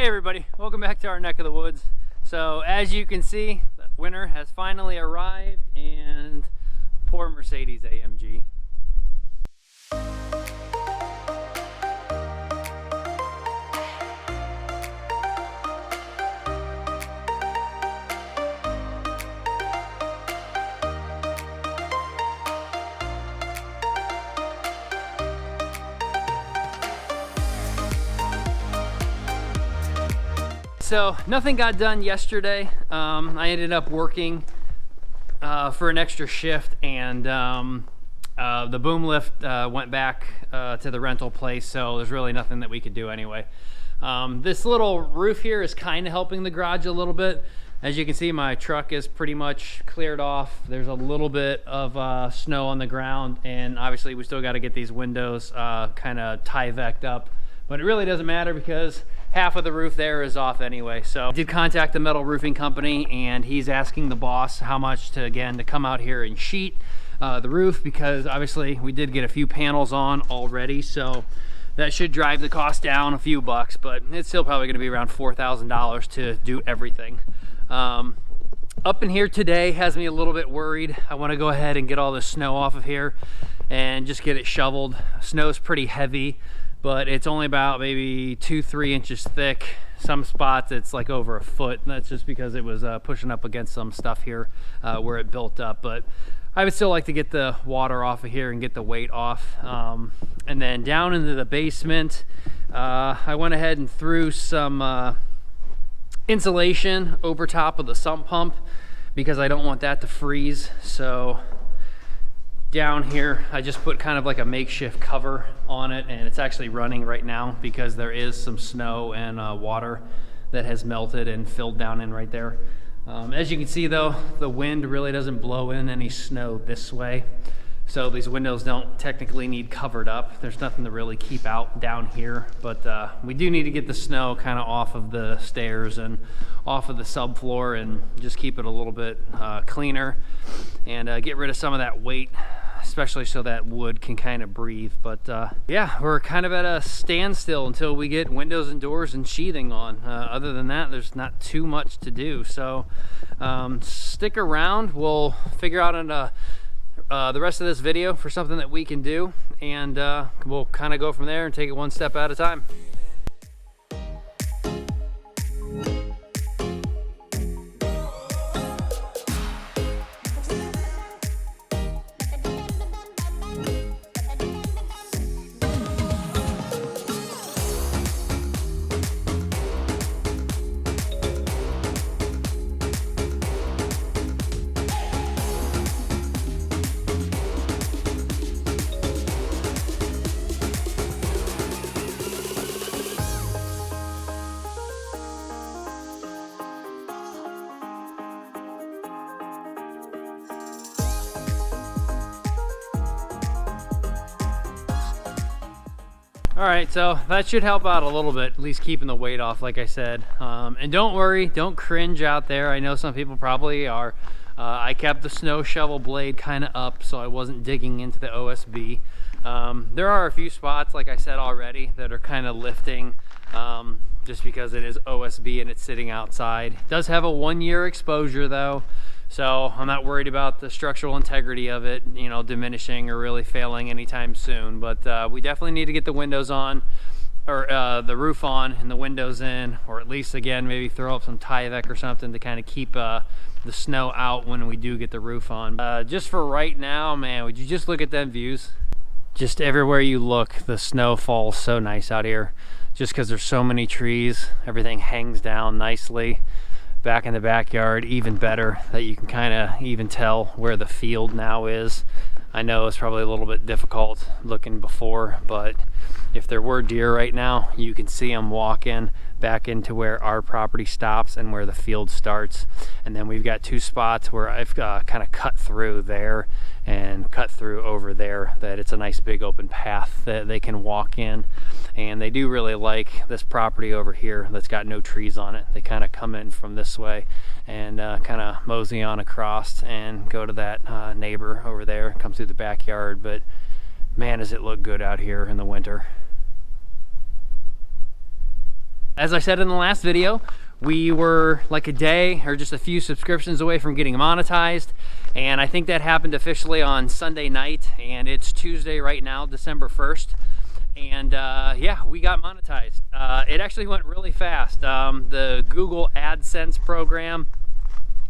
Hey everybody, welcome back to our neck of the woods. So as you can see, winter has finally arrived and poor Mercedes AMG. So nothing got done yesterday. I ended up working for an extra shift, and the boom lift went back to the rental place, so there's really nothing that we could do anyway. This little roof here is kind of helping the garage a little bit. As you can see, my truck is pretty much cleared off. There's a little bit of snow on the ground, and obviously we still got to get these windows kind of Tyvek'd up, but it really doesn't matter because half of the roof there is off anyway. So I did contact the metal roofing company, and he's asking the boss how much to come out here and sheet the roof, because obviously we did get a few panels on already, so that should drive the cost down a few bucks, but it's still probably going to be around $4,000 to do everything. Up in here today has me a little bit worried. I want to go ahead and get all the snow off of here and just get it shoveled. Snow's pretty heavy, but it's only about maybe 2-3 inches thick. Some spots it's like over a foot, and that's just because it was pushing up against some stuff here where it built up. But I would still like to get the water off of here and get the weight off. And then down into the basement, I went ahead and threw some insulation over top of the sump pump because I don't want that to freeze. So down here I just put kind of like a makeshift cover on it, and it's actually running right now because there is some snow and water that has melted and filled down in right there. As you can see though, the wind really doesn't blow in any snow this way, so these windows don't technically need covered up. There's nothing to really keep out down here, but we do need to get the snow kind of off of the stairs and off of the subfloor and just keep it a little bit cleaner and get rid of some of that weight, especially so that wood can kind of breathe. But yeah, we're kind of at a standstill until we get windows and doors and sheathing on. Other than that, there's not too much to do. So stick around. We'll figure out the rest of this video for something that we can do, and we'll kind of go from there and take it one step at a time. All right, so that should help out a little bit, at least keeping the weight off, like I said. And don't worry, don't cringe out there. I know some people probably are. I kept the snow shovel blade kind of up so I wasn't digging into the OSB. There are a few spots, like I said already, that are kind of lifting just because it is OSB and it's sitting outside. It does have a 1-year exposure though, so I'm not worried about the structural integrity of it, you know, diminishing or really failing anytime soon. But we definitely need to get the windows on, or the roof on and the windows in, or at least again maybe throw up some Tyvek or something to kind of keep the snow out when we do get the roof on. Just for right now, man, would you just look at them views? Just everywhere you look, the snow falls so nice out here. Just because there's so many trees, everything hangs down nicely. Back in the backyard, even better, that you can kind of even tell where the field now is. I know it's probably a little bit difficult looking before, but if there were deer right now, you can see them walking back into where our property stops and where the field starts. And then we've got 2 spots where I've kind of cut through there and cut through over there, that it's a nice big open path that they can walk in. And they do really like this property over here that's got no trees on it. They kind of come in from this way and kind of mosey on across and go to that neighbor over there, come through the backyard. But man, does it look good out here in the winter. As I said in the last video, we were like a day or just a few subscriptions away from getting monetized, and I think that happened officially on Sunday night, and it's Tuesday right now, December 1st. And yeah, we got monetized. It actually went really fast. The Google AdSense program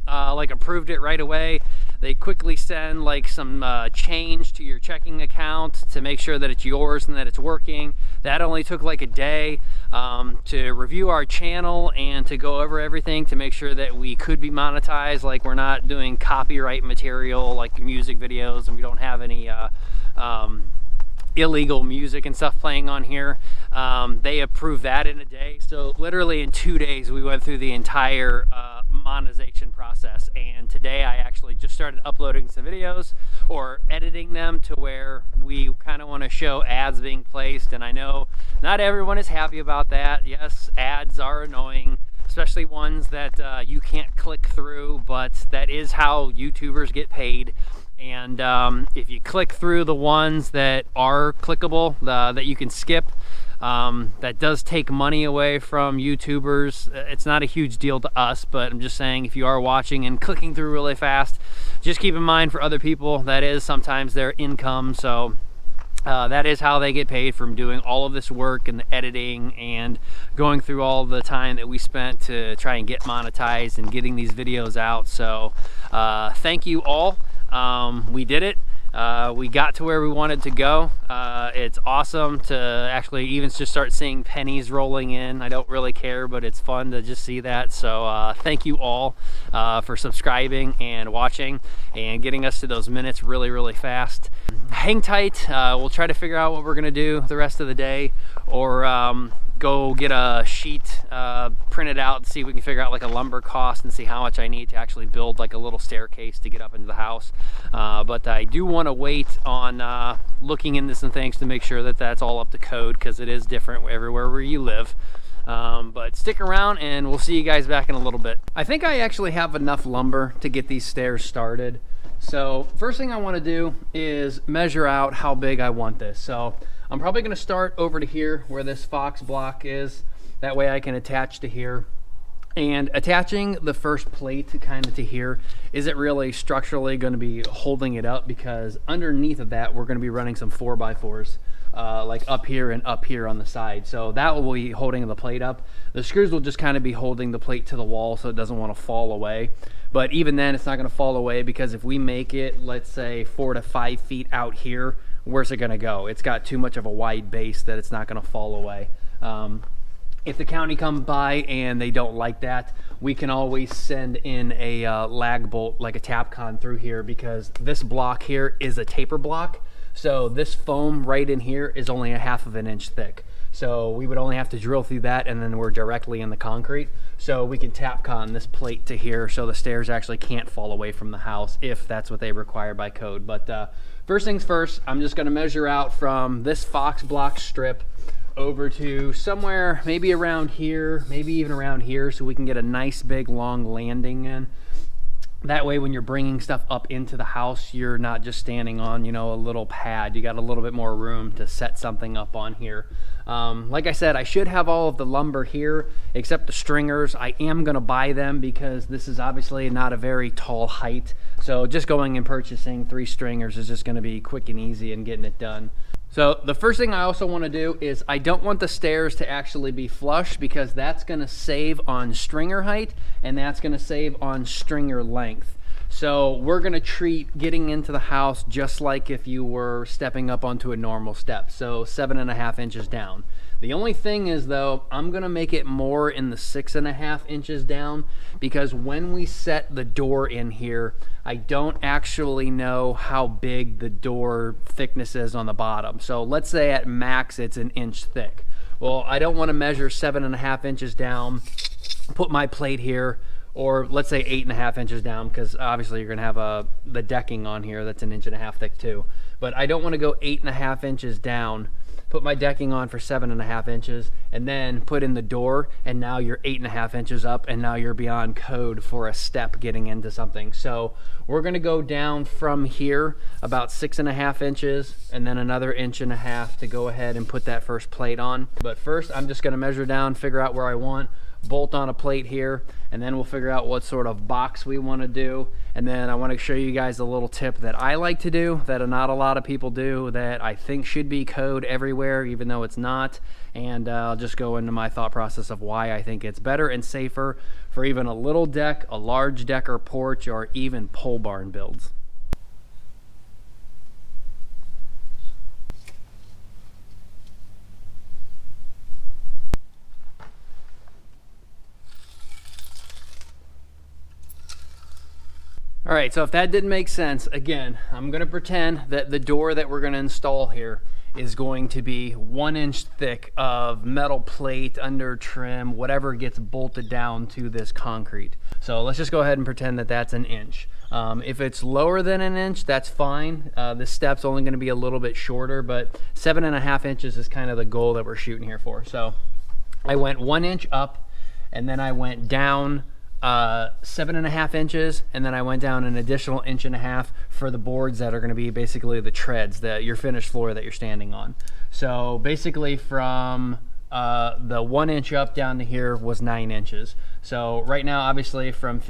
like approved it right away. They quickly send like some change to your checking account to make sure that it's yours and that it's working. That only took like a day to review our channel and to go over everything to make sure that we could be monetized. Like, we're not doing copyright material like music videos, and we don't have any illegal music and stuff playing on here. They approved that in a day. So literally in 2 days we went through the entire monetization process, and today I actually just started uploading some videos or editing them to where we kind of want to show ads being placed. And I know not everyone is happy about that. Yes, ads are annoying, especially ones that you can't click through, but that is how YouTubers get paid. And if you click through the ones that are clickable, that you can skip, that does take money away from YouTubers. It's not a huge deal to us, but I'm just saying, if you are watching and clicking through really fast, just keep in mind for other people, that is sometimes their income. So that is how they get paid, from doing all of this work and the editing and going through all the time that we spent to try and get monetized and getting these videos out. So thank you all. We did it. We got to where we wanted to go. It's awesome to actually even just start seeing pennies rolling in. I don't really care, but it's fun to just see that. So thank you all for subscribing and watching and getting us to those minutes really, really fast. Hang tight. We'll try to figure out what we're gonna do the rest of the day, or go get a sheet printed out and see if we can figure out like a lumber cost and see how much I need to actually build like a little staircase to get up into the house. But I do want to wait on looking into some things to make sure that that's all up to code, because it is different everywhere where you live. But stick around and we'll see you guys back in a little bit. I think I actually have enough lumber to get these stairs started. So first thing I want to do is measure out how big I want this. So I'm probably going to start over to here where this Fox block is. That way I can attach to here. And attaching the first plate kind of to here isn't really structurally going to be holding it up, because underneath of that we're going to be running some 4x4s like up here and up here on the side. So that will be holding the plate up. The screws will just kind of be holding the plate to the wall so it doesn't want to fall away. But even then, it's not going to fall away, because if we make it, let's say 4 to 5 feet out here, where's it going to go? It's got too much of a wide base that it's not going to fall away. If the county comes by and they don't like that, we can always send in a lag bolt, like a Tapcon, through here, because this block here is a taper block. So this foam right in here is only a 1/2 inch thick. So we would only have to drill through that, and then we're directly in the concrete. So we can Tapcon this plate to here so the stairs actually can't fall away from the house if that's what they require by code. But first things first, I'm just going to measure out from this Fox block strip over to somewhere maybe around here, maybe even around here, so we can get a nice big long landing in. That way when you're bringing stuff up into the house, you're not just standing on, you know, a little pad. You got a little bit more room to set something up on here. Like I said, I should have all of the lumber here except the stringers. I am going to buy them because this is obviously not a very tall height. So just going and purchasing 3 stringers is just going to be quick and easy and getting it done. So the first thing I also want to do is I don't want the stairs to actually be flush, because that's going to save on stringer height and that's going to save on stringer length. So we're going to treat getting into the house just like if you were stepping up onto a normal step, so 7.5 inches down. The only thing is though, I'm going to make it more in the 6.5 inches down, because when we set the door in here, I don't actually know how big the door thickness is on the bottom. So let's say at max it's 1 inch thick. Well, I don't want to measure 7.5 inches down, put my plate here, or let's say 8.5 inches down, because obviously you're going to have the decking on here that's 1.5 inches thick too. But I don't want to go 8.5 inches down put my decking on for 7.5 inches, and then put in the door, and now you're 8.5 inches up, and now you're beyond code for a step getting into something. So we're gonna go down from here about 6.5 inches, and then another 1.5 inches to go ahead and put that first plate on. But first, I'm just gonna measure down, figure out where I want, bolt on a plate here, and then we'll figure out what sort of box we want to do. And then I want to show you guys a little tip that I like to do that not a lot of people do, that I think should be code everywhere even though it's not. And I'll just go into my thought process of why I think it's better and safer for even a little deck, a large deck or porch, or even pole barn builds. All right, so if that didn't make sense, again, I'm gonna pretend that the door that we're gonna install here is going to be 1 inch thick of metal plate, under trim, whatever gets bolted down to this concrete. So let's just go ahead and pretend that that's 1 inch. If it's lower than 1 inch, that's fine. This step's only gonna be a little bit shorter, but 7.5 inches is kind of the goal that we're shooting here for. So I went 1 inch up, and then I went down 7.5 inches, and then I went down an additional 1.5 inches for the boards that are going to be basically the treads, your finished floor that you're standing on. So basically from the 1 inch up down to here was 9 inches. So right now, obviously from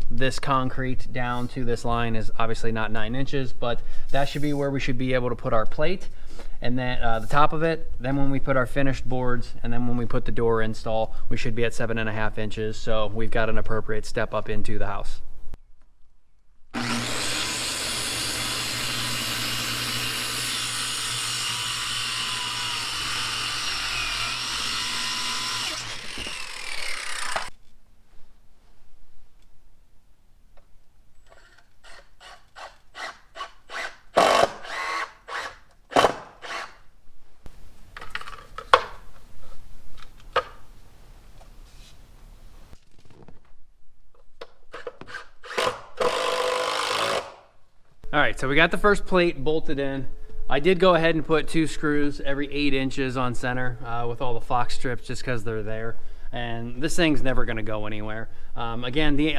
this concrete down to this line is obviously not 9 inches, but that should be where we should be able to put our plate. And then the top of it, then when we put our finished boards, and then when we put the door install, we should be at 7.5 inches. So we've got an appropriate step up into the house. All right, so we got the first plate bolted in. I did go ahead and put 2 screws every 8 inches on center with all the Fox strips just because they're there. And this thing's never gonna go anywhere. Again, the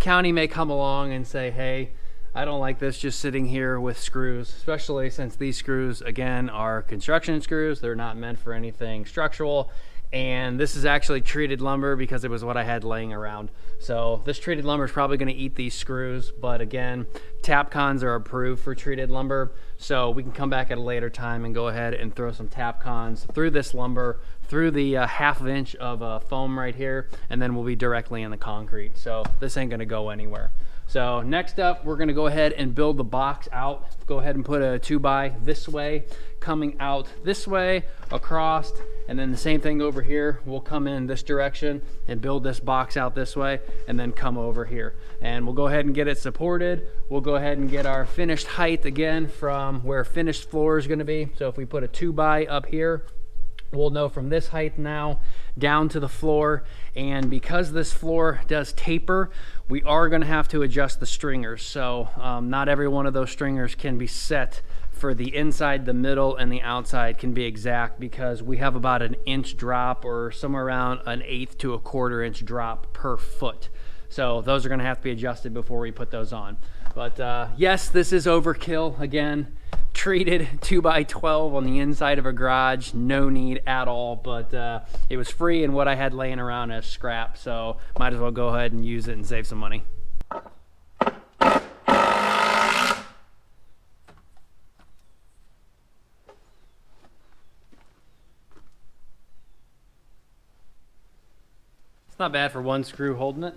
county may come along and say, hey, I don't like this just sitting here with screws, especially since these screws, again, are construction screws. They're not meant for anything structural. And this is actually treated lumber because it was what I had laying around. So this treated lumber is probably going to eat these screws, but again, Tapcons are approved for treated lumber, so we can come back at a later time and go ahead and throw some Tapcons through this lumber, through the 1/2 inch of foam right here, and then we'll be directly in the concrete. So this ain't going to go anywhere. So next up, we're going to go ahead and build the box out. Go ahead and put a 2x this way, coming out this way, across, and then the same thing over here. We'll come in this direction and build this box out this way, and then come over here. And we'll go ahead and get it supported. We'll go ahead and get our finished height again from where finished floor is going to be. So if we put a 2x up here, we'll know from this height now down to the floor. And because this floor does taper, we are going to have to adjust the stringers. So not every one of those stringers can be set for the inside, the middle, and the outside can be exact, because we have about an inch drop, or somewhere around an 1/8 to 1/4 inch drop per foot. So those are going to have to be adjusted before we put those on. But yes, this is overkill. Again, treated 2x12 on the inside of a garage, no need at all, but it was free and what I had laying around as scrap, so might as well go ahead and use it and save some money. It's not bad for one screw holding it.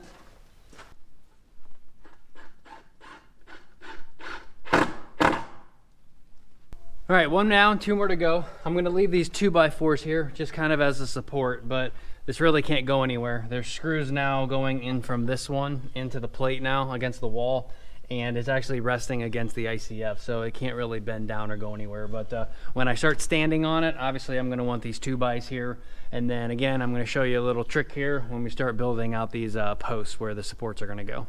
All right, 1 down, 2 more to go. I'm gonna leave these 2x4s here just kind of as a support, but this really can't go anywhere. There's screws now going in from this one into the plate now against the wall, and it's actually resting against the ICF, so it can't really bend down or go anywhere. But when I start standing on it, obviously I'm gonna want these 2x here, and then again, I'm gonna show you a little trick here when we start building out these posts where the supports are gonna go.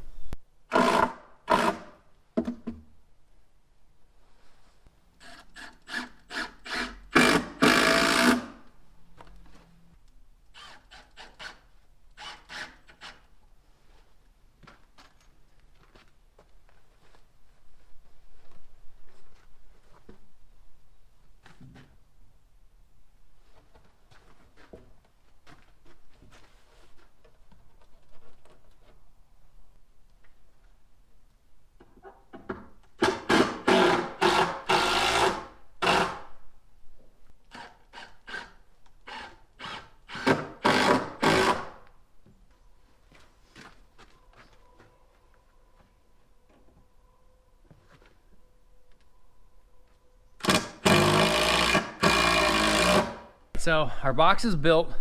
so our box is built.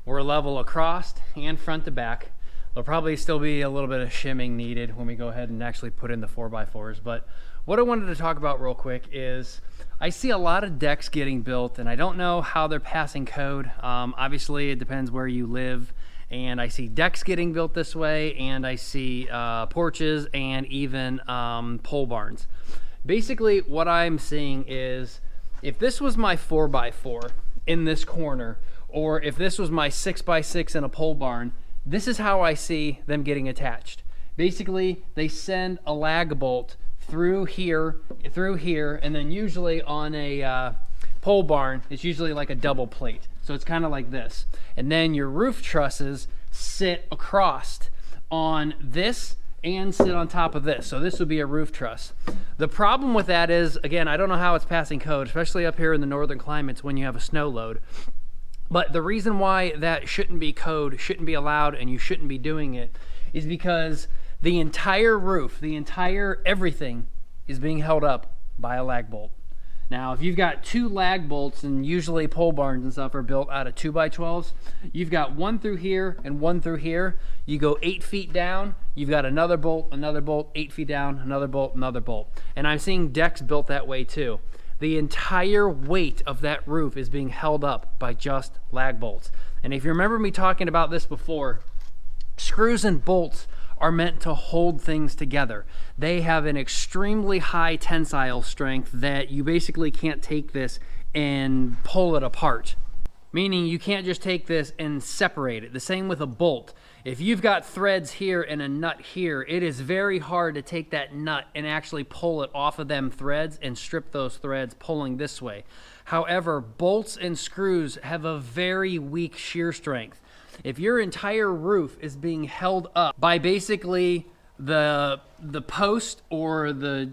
We're level across and front to back. There'll probably still be a little bit of shimming needed when we go ahead and actually put in the 4x4s. But what I wanted to talk about real quick is I see a lot of decks getting built, and I don't know how they're passing code. Obviously, it depends where you live. And I see decks getting built this way, and I see porches and even pole barns. Basically, what I'm seeing is if this was my 4x4 in this corner, or if this was my 6x6 in a pole barn, this is how I see them getting attached. Basically, they send a lag bolt through here, and then usually on a pole barn, it's usually like a double plate. So it's kind of like this. And then your roof trusses sit across on this and sit on top of this. So this would be a roof truss. The problem with that is, again, I don't know how it's passing code, especially up here in the northern climates when you have a snow load. But the reason why that shouldn't be code, shouldn't be allowed, and you shouldn't be doing it is because the entire roof, the entire everything is being held up by a lag bolt. Now, if you've got two lag bolts, and usually pole barns and stuff are built out of 2x12s, you've got one through here and one through here. You go 8 feet down, you've got another bolt, 8 feet down, another bolt, another bolt. And I'm seeing decks built that way too. The entire weight of that roof is being held up by just lag bolts. And if you remember me talking about this before, screws and bolts are meant to hold things together. They have an extremely high tensile strength that you basically can't take this and pull it apart. Meaning you can't just take this and separate it. The same with a bolt. If you've got threads here and a nut here, it is very hard to take that nut and actually pull it off of them threads and strip those threads pulling this way. However, bolts and screws have a very weak shear strength. If your entire roof is being held up by basically the post or the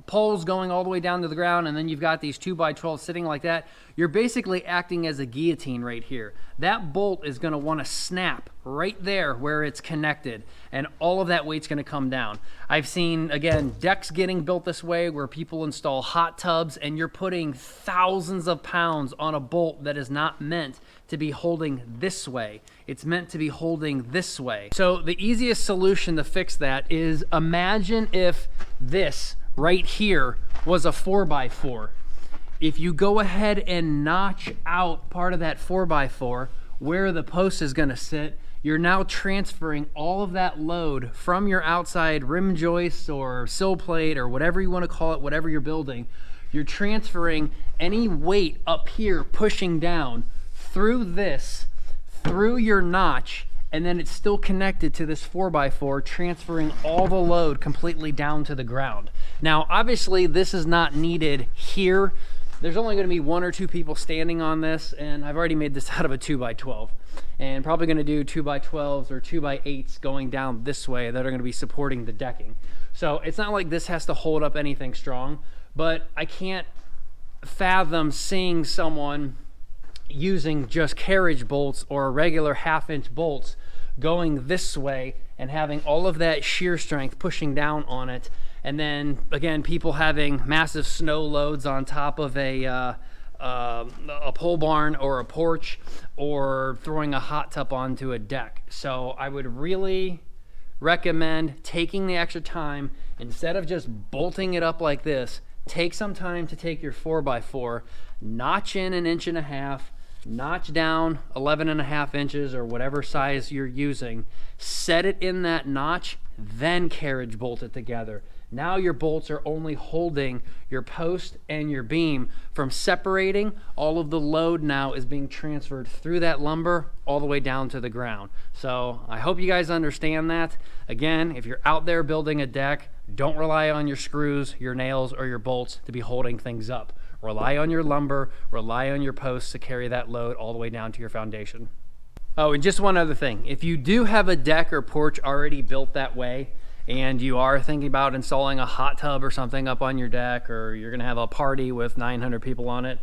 poles going all the way down to the ground, and then you've got these 2x12 sitting like that, you're basically acting as a guillotine right here. That bolt is going to want to snap right there where it's connected, and all of that weight's going to come down. I've seen, again, decks getting built this way where people install hot tubs, and you're putting thousands of pounds on a bolt that is not meant to be holding this way. It's meant to be holding this way. So the easiest solution to fix that is imagine if this right here was a 4x4. If you go ahead and notch out part of that 4x4 where the post is going to sit, you're now transferring all of that load from your outside rim joists or sill plate or whatever you want to call it, whatever you're building. You're transferring any weight up here pushing down through this, through your notch, and then it's still connected to this 4x4, transferring all the load completely down to the ground. Now, obviously, this is not needed here. There's only going to be 1 or 2 people standing on this, and I've already made this out of a 2x12. And probably going to do 2x12s or 2x8s going down this way that are going to be supporting the decking. So it's not like this has to hold up anything strong, but I can't fathom seeing someone using just carriage bolts or regular 1/2-inch bolts going this way and having all of that shear strength pushing down on it. And then again, people having massive snow loads on top of a pole barn or a porch, or throwing a hot tub onto a deck. So I would really recommend taking the extra time, instead of just bolting it up like this, take some time to take your 4x4, notch in 1.5 inches, notch down 11.5 inches or whatever size you're using, set it in that notch, then carriage bolt it together. Now your bolts are only holding your post and your beam from separating. All of the load now is being transferred through that lumber all the way down to the ground. So I hope you guys understand that. Again, if you're out there building a deck, don't rely on your screws, your nails, or your bolts to be holding things up. Rely on your lumber, rely on your posts to carry that load all the way down to your foundation. Oh, and just one other thing. If you do have a deck or porch already built that way, and you are thinking about installing a hot tub or something up on your deck, or you're gonna have a party with 900 people on it,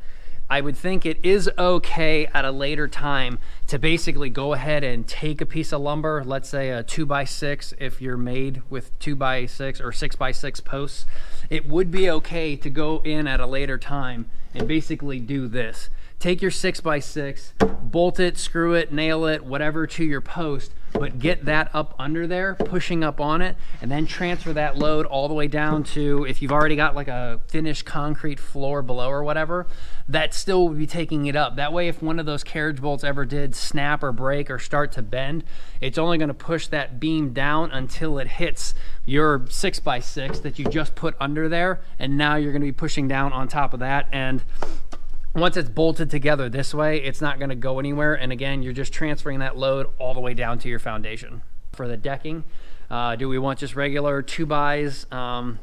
I would think it is okay at a later time to basically go ahead and take a piece of lumber, let's say a 2x6 if you're made with 2x6 or 6x6 posts. It would be okay to go in at a later time and basically do this. take your 6x6, bolt it, screw it, nail it, whatever to your post, but get that up under there, pushing up on it, and then transfer that load all the way down to, if you've already got like a finished concrete floor below or whatever, that still will be taking it up. That way, if one of those carriage bolts ever did snap or break or start to bend, it's only gonna push that beam down until it hits your 6x6 that you just put under there, and now you're gonna be pushing down on top of that. And once it's bolted together this way, it's not gonna go anywhere. And again, you're just transferring that load all the way down to your foundation. For the decking, do we want just regular 2x?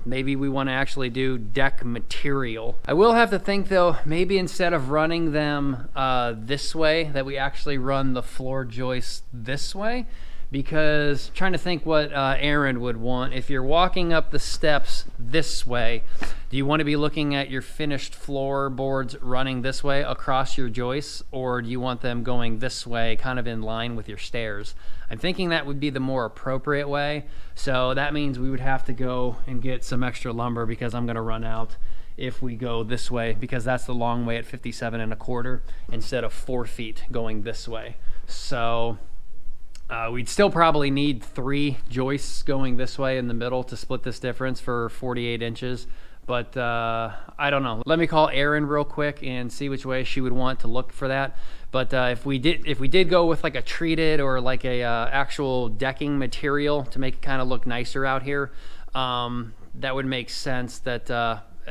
Maybe we wanna actually do deck material. I will have to think though, maybe instead of running them this way, that we actually run the floor joist this way. Because trying to think what Aaron would want. If you're walking up the steps this way, do you want to be looking at your finished floorboards running this way across your joists, or do you want them going this way, kind of in line with your stairs? I'm thinking that would be the more appropriate way. So that means we would have to go and get some extra lumber, because I'm going to run out if we go this way, because that's the long way at 57.25 instead of 4 feet going this way. So we'd still probably need 3 joists going this way in the middle to split this difference for 48 inches. But I don't know. Let me call Erin real quick and see which way she would want to look for that. But if we did go with like a treated or like a actual decking material to make it kind of look nicer out here, that would make sense. That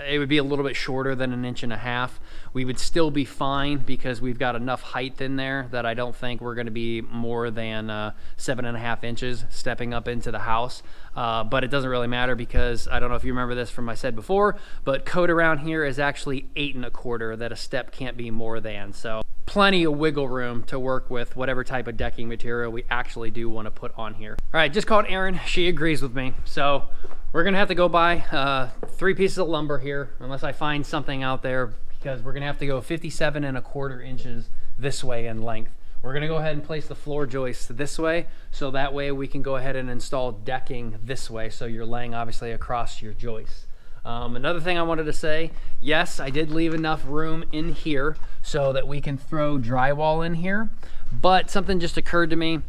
it would be a little bit shorter than 1.5 inches. We would still be fine because we've got enough height in there that I don't think we're going to be more than 7.5 inches stepping up into the house. But it doesn't really matter, because I don't know if you remember this from I said before, but code around here is actually 8.25, that a step can't be more than. So plenty of wiggle room to work with whatever type of decking material we actually do want to put on here. All right, just called Erin. She agrees with me. So we're gonna have to go buy 3 pieces of lumber here, unless I find something out there, because we're gonna have to go 57.25 inches this way in length. We're gonna go ahead and place the floor joists this way, so that way we can go ahead and install decking this way, so you're laying obviously across your joists. Another thing I wanted to say, yes, I did leave enough room in here so that we can throw drywall in here, but something just occurred to me.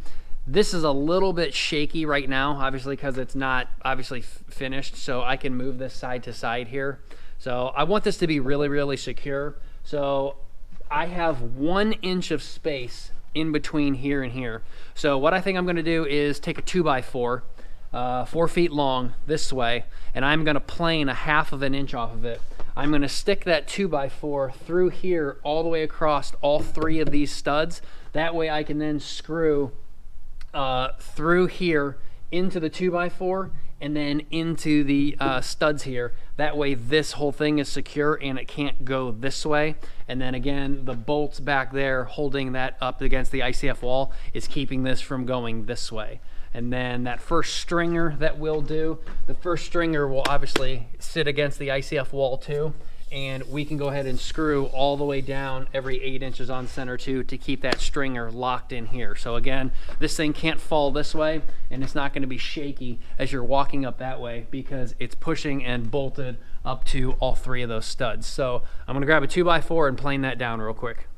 This is a little bit shaky right now, obviously, because it's not obviously finished, so I can move this side to side here. So I want this to be really, really secure. So I have 1 inch of space in between here and here. So what I think I'm gonna do is take a 2x4, 4 feet long this way, and I'm gonna plane 1/2 inch off of it. I'm gonna stick that 2x4 through here all the way across all 3 of these studs. That way I can then screw through here into the 2x4 and then into the studs here. That way this whole thing is secure and it can't go this way. And then again, the bolts back there holding that up against the ICF wall is keeping this from going this way. And then that first stringer that we'll do, the first stringer will obviously sit against the ICF wall too. And we can go ahead and screw all the way down every 8 inches on center too, to keep that stringer locked in here. So again, this thing can't fall this way, and it's not going to be shaky as you're walking up that way, because it's pushing and bolted up to all 3 of those studs. So I'm going to grab a 2x4 and plane that down real quick.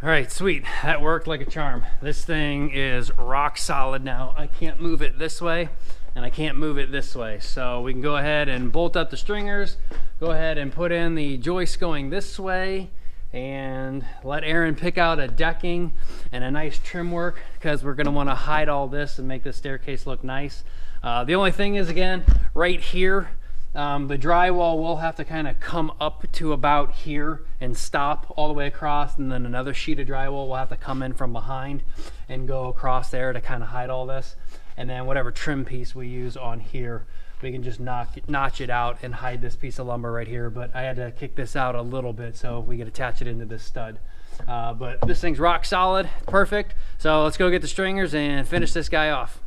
All right, sweet, that worked like a charm. This thing is rock solid now. I can't move it this way and I can't move it this way. So we can go ahead and bolt up the stringers, go ahead and put in the joist going this way, and let Erin pick out a decking and a nice trim work, because we're gonna wanna hide all this and make the staircase look nice. The only thing is, again, right here, The drywall will have to kind of come up to about here and stop all the way across, and then another sheet of drywall will have to come in from behind and go across there to kind of hide all this. And then whatever trim piece we use on here, we can just notch it out and hide this piece of lumber right here. But I had to kick this out a little bit so we could attach it into this stud. But this thing's rock solid, perfect. So let's go get the stringers and finish this guy off.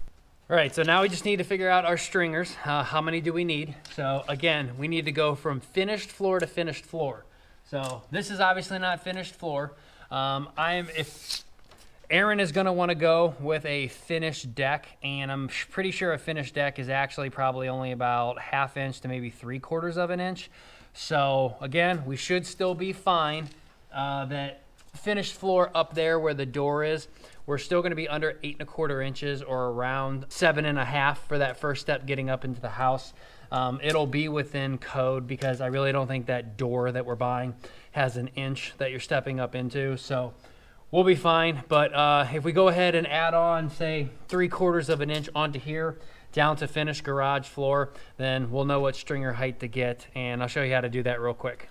All right, so now we just need to figure out our stringers. How many do we need? So again, we need to go from finished floor to finished floor. So this is obviously not finished floor. If Aaron is gonna wanna go with a finished deck, and I'm pretty sure a finished deck is actually probably only about 1/2 inch to maybe 3/4 of an inch. So again, we should still be fine. That finished floor up there where the door is, we're still going to be under 8¼ inches or around 7.5 for that first step getting up into the house. It'll be within code because I really don't think that door that we're buying has an inch that you're stepping up into. So we'll be fine. But if we go ahead and add on, say, 3/4 of an inch onto here down to finished garage floor, then we'll know what stringer height to get. And I'll show you how to do that real quick.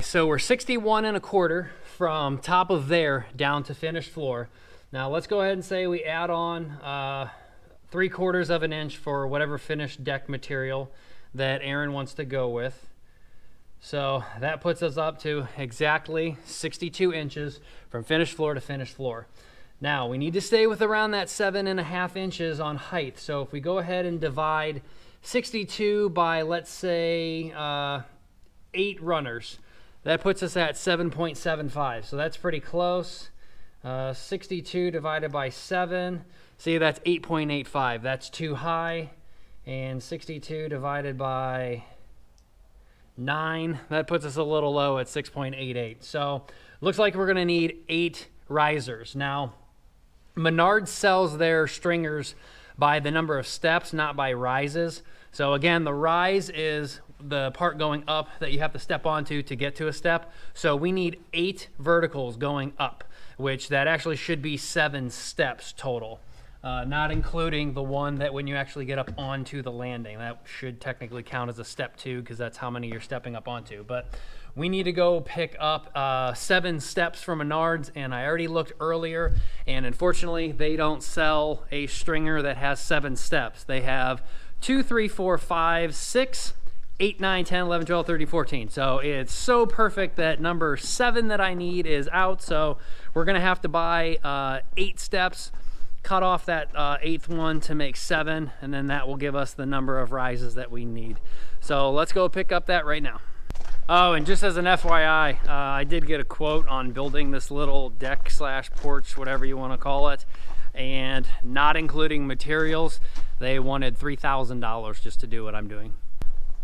So we're 61.25 from top of there down to finished floor. Now let's go ahead and say we add on 3/4 of an inch for whatever finished deck material that Aaron wants to go with. So that puts us up to exactly 62 inches from finished floor to finished floor. Now we need to stay with around that 7.5 inches on height. So if we go ahead and divide 62 by, let's say, 8 runners, that puts us at 7.75, so that's pretty close. 62 divided by 7, see, that's 8.85. That's too high. And 62 divided by 9, that puts us a little low at 6.88. So looks like we're gonna need 8 risers. Now, Menards sells their stringers by the number of steps, not by rises. So again, the rise is the part going up that you have to step onto to get to a step. So we need 8 verticals going up, which that actually should be 7 steps total, not including the one that when you actually get up onto the landing. That should technically count as a step 2 because that's how many you're stepping up onto. But we need to go pick up 7 steps from Menards, and I already looked earlier, and unfortunately they don't sell a stringer that has 7 steps. They have 2, 3, 4, 5, 6, 8, 9, 10, 11, 12, 13, 14. So it's so perfect that number 7 that I need is out. So we're gonna have to buy 8 steps, cut off that 8th one to make 7, and then that will give us the number of rises that we need. So let's go pick up that right now. Oh, and just as an FYI, I did get a quote on building this little deck slash porch, whatever you wanna call it, and not including materials, they wanted $3,000 just to do what I'm doing.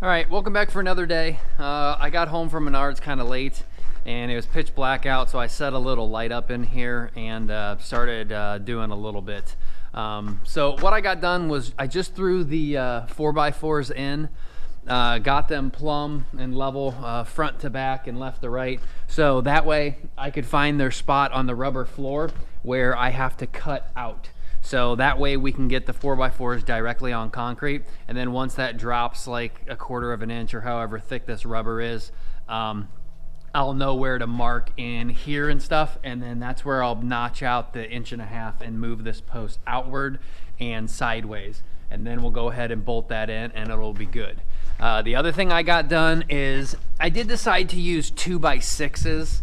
All right, welcome back for another day. I got home from Menards kind of late and it was pitch black out, so I set a little light up in here and started doing a little bit. So what I got done was I just threw the 4x4s in, got them plumb and level front to back and left to right. So that way I could find their spot on the rubber floor where I have to cut out. So that way we can get the 4x4s directly on concrete, and then once that drops like 1/4 of an inch or however thick this rubber is, I'll know where to mark in here and stuff, and then that's where I'll notch out the 1.5 inches and move this post outward and sideways, and then we'll go ahead and bolt that in and it'll be good. The other thing I got done is I did decide to use 2x6s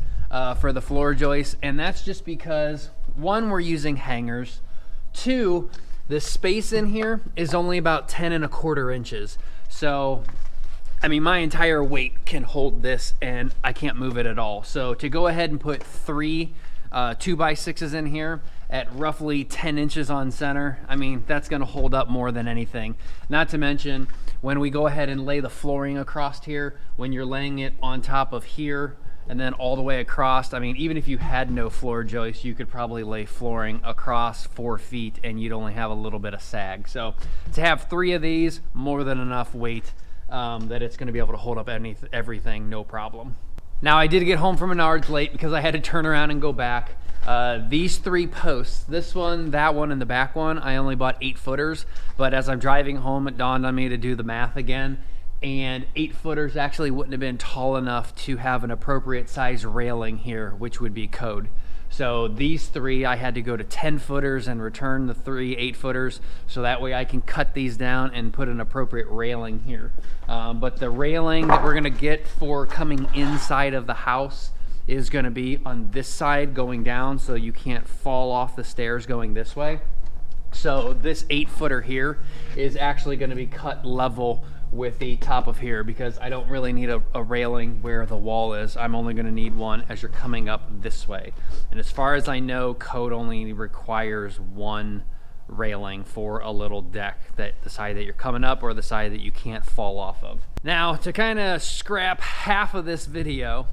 for the floor joists, and that's just because, one, we're using hangers. 2, the space in here is only about 10.25 inches. So, I mean, my entire weight can hold this and I can't move it at all. So to go ahead and put 3 2x6s in here at roughly 10 inches on center, I mean, that's gonna hold up more than anything. Not to mention, when we go ahead and lay the flooring across here, when you're laying it on top of here, and then all the way across, I mean, even if you had no floor joists, you could probably lay flooring across 4 feet and you'd only have a little bit of sag. So to have 3 of these, more than enough weight that it's gonna be able to hold up everything, no problem. Now I did get home from Menards late because I had to turn around and go back. These 3 posts, this one, that one, and the back one, I only bought 8-footers, but as I'm driving home, it dawned on me to do the math again, and 8-footers actually wouldn't have been tall enough to have an appropriate size railing here, which would be code. So these 3, I had to go to 10-footers and return the 3 8-footers, so that way I can cut these down and put an appropriate railing here. But the railing that we're gonna get for coming inside of the house is gonna be on this side going down, so you can't fall off the stairs going this way. So this 8-footer here is actually gonna be cut level with the top of here, because I don't really need a railing where the wall is. I'm only going to need one as you're coming up this way. And as far as I know, code only requires 1 railing for a little deck, that the side that you're coming up or the side that you can't fall off of. Now, to kind of scrap half of this video,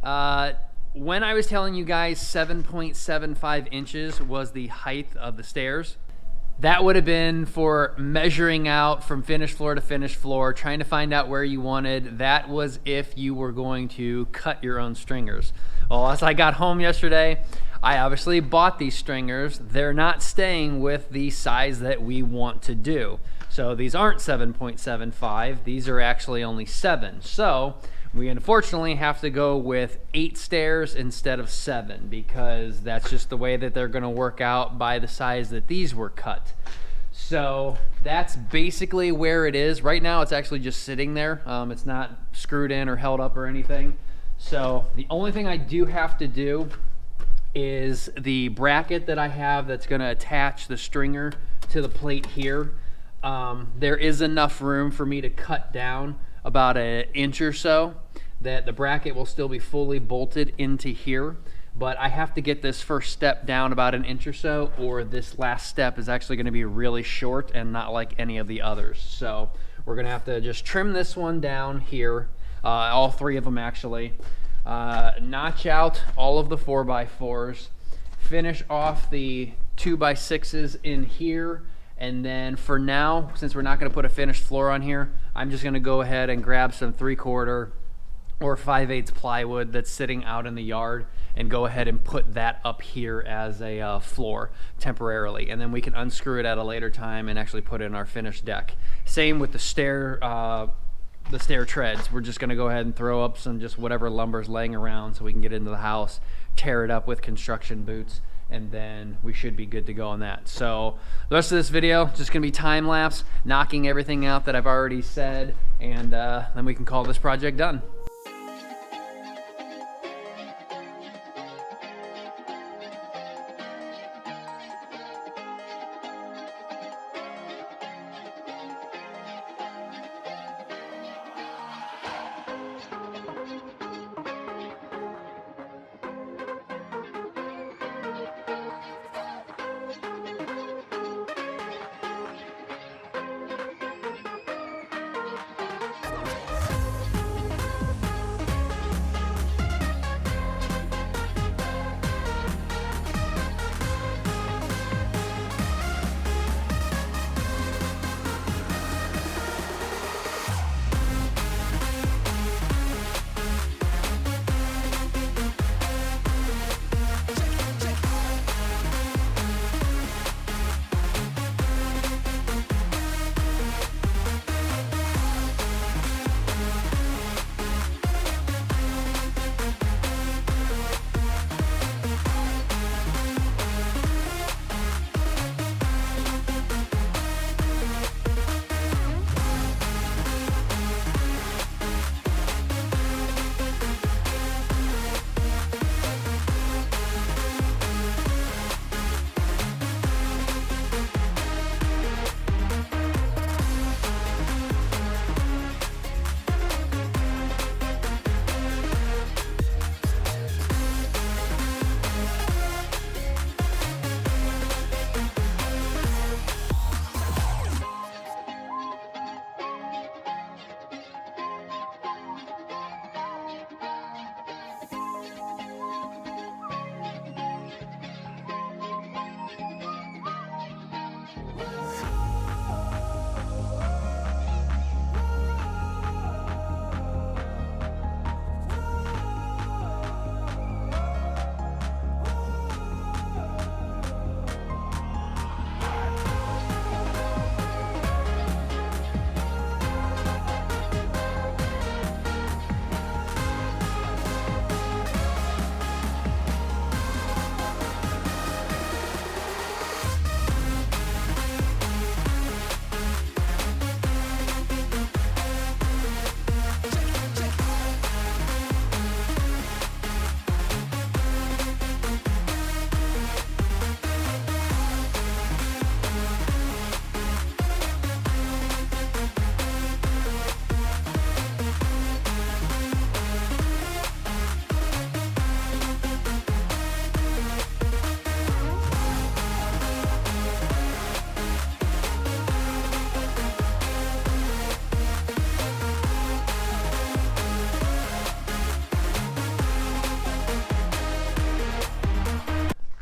when I was telling you guys 7.75 inches was the height of the stairs, that would have been for measuring out from finished floor to finished floor, trying to find out where you wanted. That was if you were going to cut your own stringers. Well, as I got home yesterday, I obviously bought these stringers. They're not staying with the size that we want to do. So these aren't 7.75, these are actually only 7. So we unfortunately have to go with 8 stairs instead of 7, because that's just the way that they're gonna work out by the size that these were cut. So that's basically where it is. Right now it's actually just sitting there. It's not screwed in or held up or anything. So the only thing I do have to do is the bracket that I have that's gonna attach the stringer to the plate here. There is enough room for me to cut down about an inch or so that the bracket will still be fully bolted into here, but I have to get this first step down about an inch or so, or this last step is actually going to be really short and not like any of the others. So we're going to have to just trim this one down here, all 3 of them actually, notch out all of the 4x4s, finish off the 2x6s in here. And then for now, since we're not going to put a finished floor on here, I'm just going to go ahead and grab some 3/4 or 5/8 plywood that's sitting out in the yard and go ahead and put that up here as a floor temporarily. And then we can unscrew it at a later time and actually put in our finished deck. Same with the stair treads. We're just going to go ahead and throw up some just whatever lumber's laying around so we can get into the house, tear it up with construction boots, and then we should be good to go on that. So the rest of this video just gonna be time lapse, knocking everything out that I've already said, and then we can call this project done.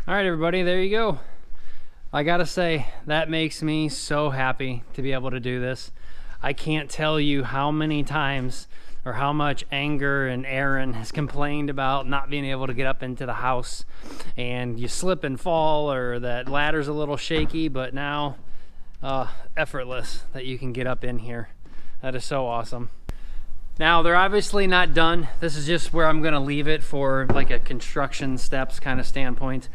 All right, everybody, there you go. I gotta say, that makes me so happy to be able to do this. I can't tell you how many times or how much anger and Aaron has complained about not being able to get up into the house, and you slip and fall, or that ladder's a little shaky, but now effortless that you can get up in here. That is so awesome. Now, they're obviously not done. This is just where I'm gonna leave it for like a construction steps kind of standpoint.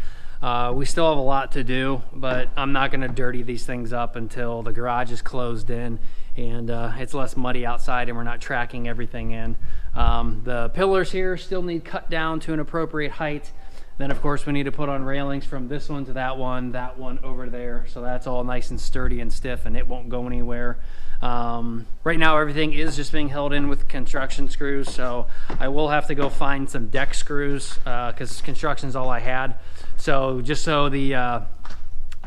We still have a lot to do, but I'm not gonna dirty these things up until the garage is closed in and it's less muddy outside and we're not tracking everything in. The pillars here still need cut down to an appropriate height. Then of course we need to put on railings from this one to that one over there. So that's all nice and sturdy and stiff and it won't go anywhere. Right now everything is just being held in with construction screws, so I will have to go find some deck screws because construction is all I had. So just so the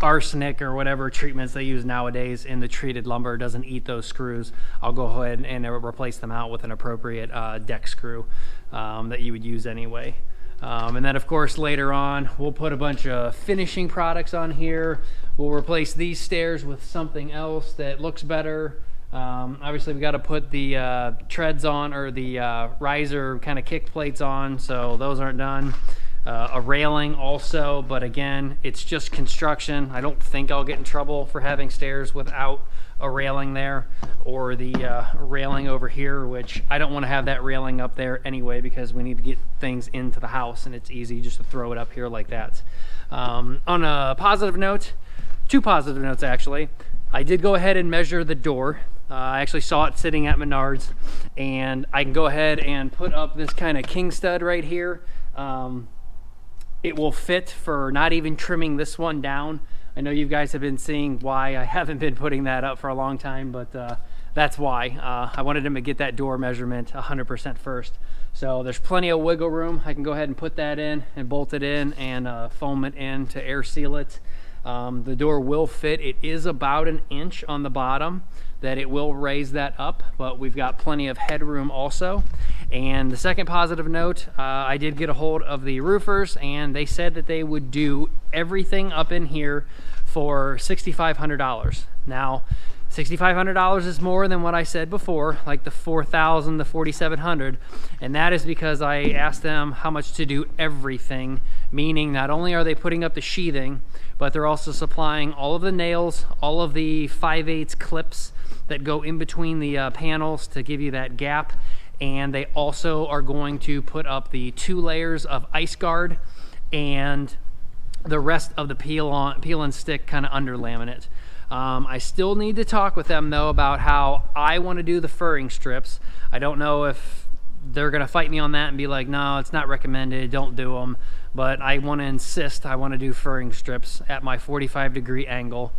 arsenic or whatever treatments they use nowadays in the treated lumber doesn't eat those screws, I'll go ahead and replace them out with an appropriate deck screw that you would use anyway. And then of course later on we'll put a bunch of finishing products on here. We'll replace these stairs with something else that looks better. Obviously we got to put the treads on, or the riser kind of kick plates on, so those aren't done. A railing also, but again, it's just construction. I don't think I'll get in trouble for having stairs without a railing there, or the railing over here, which I don't want to have that railing up there anyway because we need to get things into the house and it's easy just to throw it up here like that. On a positive note, two positive notes actually, I did go ahead and measure the door. I actually saw it sitting at Menards, and I can go ahead and put up this kind of king stud right here. It will fit for not even trimming this one down. I know you guys have been seeing why I haven't been putting that up for a long time, but that's why. I wanted him to get that door measurement 100% first. So there's plenty of wiggle room. I can go ahead and put that in and bolt it in and foam it in to air seal it. The door will fit. It is about an inch on the bottom that it will raise that up, but we've got plenty of headroom also. And the second positive note, I did get a hold of the roofers and they said that they would do everything up in here for $6,500. Now, $6,500 is more than what I said before, like the $4,000 to $4,700, and that is because I asked them how much to do everything, meaning not only are they putting up the sheathing, but they're also supplying all of the nails, all of the 5/8 clips that go in between the panels to give you that gap, and they also are going to put up the 2 layers of ice guard and the rest of the peel and stick kind of under laminate. I still need to talk with them though about how I want to do the furring strips. I don't know if they're going to fight me on that and be like, no, it's not recommended, don't do them. But I want to insist I want to do furring strips at my 45-degree angle.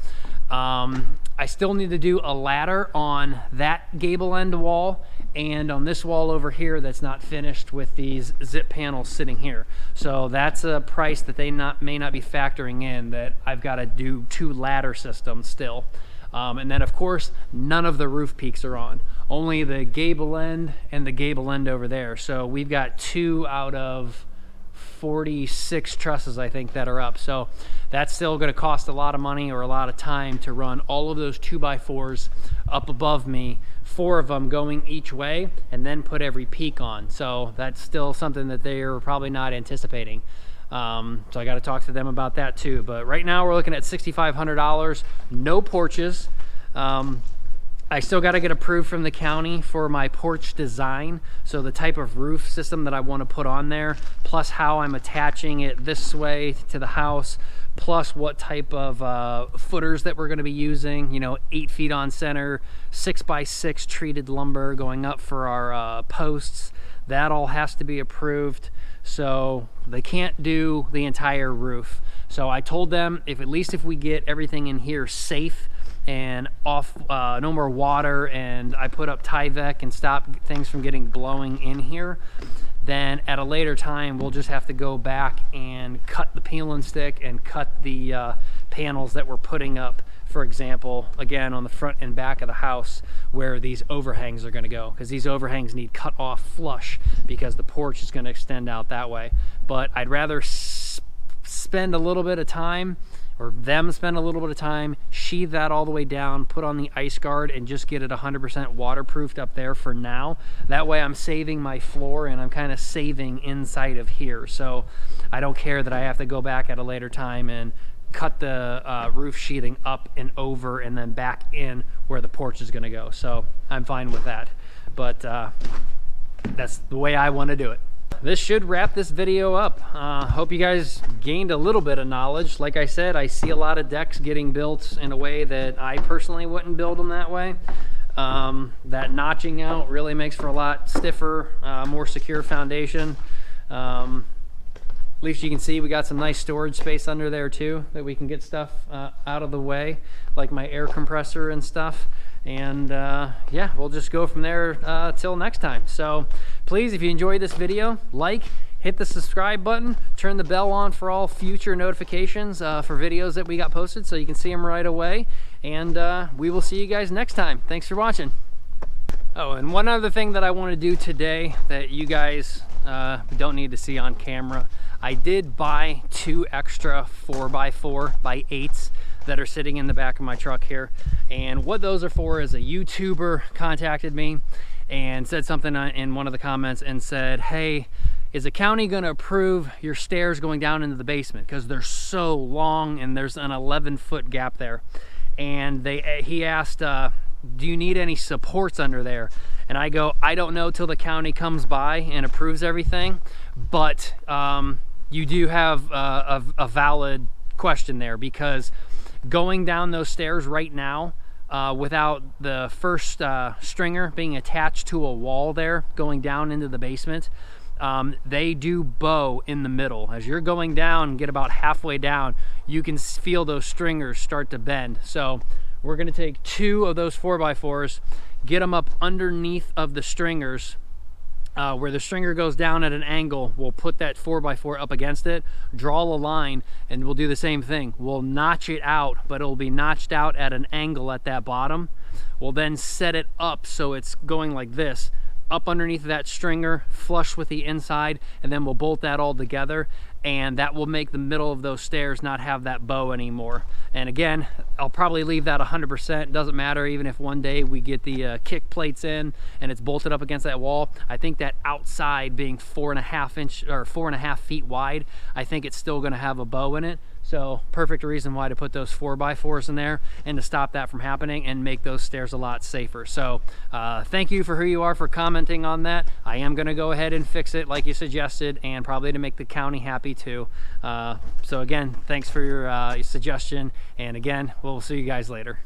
I still need to do a ladder on that gable end wall and on this wall over here that's not finished with these zip panels sitting here. So that's a price that they may not be factoring in, that I've got to do 2 ladder systems still. And then of course, none of the roof peaks are on. Only the gable end and the gable end over there. So we've got 2 out of 46 trusses, I think, that are up. So that's still going to cost a lot of money or a lot of time to run all of those 2x4s up above me, 4 of them going each way, and then put every peak on. So that's still something that they're probably not anticipating. So I got to talk to them about that too. But right now we're looking at $6,500, no porches. I still got to get approved from the county for my porch design. So the type of roof system that I want to put on there, plus how I'm attaching it this way to the house, plus what type of footers that we're going to be using. You know, 8 feet on center, 6x6 treated lumber going up for our posts. That all has to be approved. So they can't do the entire roof. So I told them if at least if we get everything in here safe and off, no more water, and I put up Tyvek and stop things from getting blowing in here, then at a later time we'll just have to go back and cut the peel and stick and cut the panels that we're putting up, for example, again on the front and back of the house where these overhangs are going to go, because these overhangs need cut off flush because the porch is going to extend out that way. But I'd rather spend a little bit of time, or them spend a little bit of time, sheathe that all the way down, put on the ice guard, and just get it 100% waterproofed up there for now. That way I'm saving my floor, and I'm kind of saving inside of here. So I don't care that I have to go back at a later time and cut the roof sheathing up and over and then back in where the porch is gonna go. So I'm fine with that. But that's the way I wanna do it. This should wrap this video up. Hope you guys gained a little bit of knowledge. Like I said, I see a lot of decks getting built in a way that I personally wouldn't build them that way. That notching out really makes for a lot stiffer, more secure foundation. At least you can see we got some nice storage space under there too, that we can get stuff out of the way, like my air compressor and stuff. And yeah, we'll just go from there till next time. So please, if you enjoyed this video, hit the subscribe button, turn the bell on for all future notifications for videos that we got posted so you can see them right away. And we will see you guys next time. Thanks for watching. Oh, and one other thing that I want to do today that you guys don't need to see on camera, I did buy 2 extra 4x4x8s that are sitting in the back of my truck here. And what those are for is a YouTuber contacted me and said something in one of the comments and said, hey, is the county going to approve your stairs going down into the basement? Because they're so long and there's an 11-foot gap there. And he asked, do you need any supports under there? And I go, I don't know till the county comes by and approves everything, but you do have a valid question there, because going down those stairs right now without the first stringer being attached to a wall there going down into the basement, they do bow in the middle. As you're going down and get about halfway down, you can feel those stringers start to bend. So we're going to take 2 of those 4x4s, get them up underneath of the stringers. Where the stringer goes down at an angle, we'll put that 4x4 up against it, draw a line, and we'll do the same thing. We'll notch it out, but it'll be notched out at an angle at that bottom. We'll then set it up so it's going like this, up underneath that stringer, flush with the inside, and then we'll bolt that all together, and that will make the middle of those stairs not have that bow anymore. And again, I'll probably leave that 100%. Doesn't matter, even if one day we get the kick plates in and it's bolted up against that wall. I think that outside being 4.5 feet wide, I think it's still going to have a bow in it. So perfect reason why to put those 4x4s in there and to stop that from happening and make those stairs a lot safer. So thank you for who you are for commenting on that. I am going to go ahead and fix it like you suggested, and probably to make the county happy too. So again, thanks for your suggestion, and again, we'll see you guys later.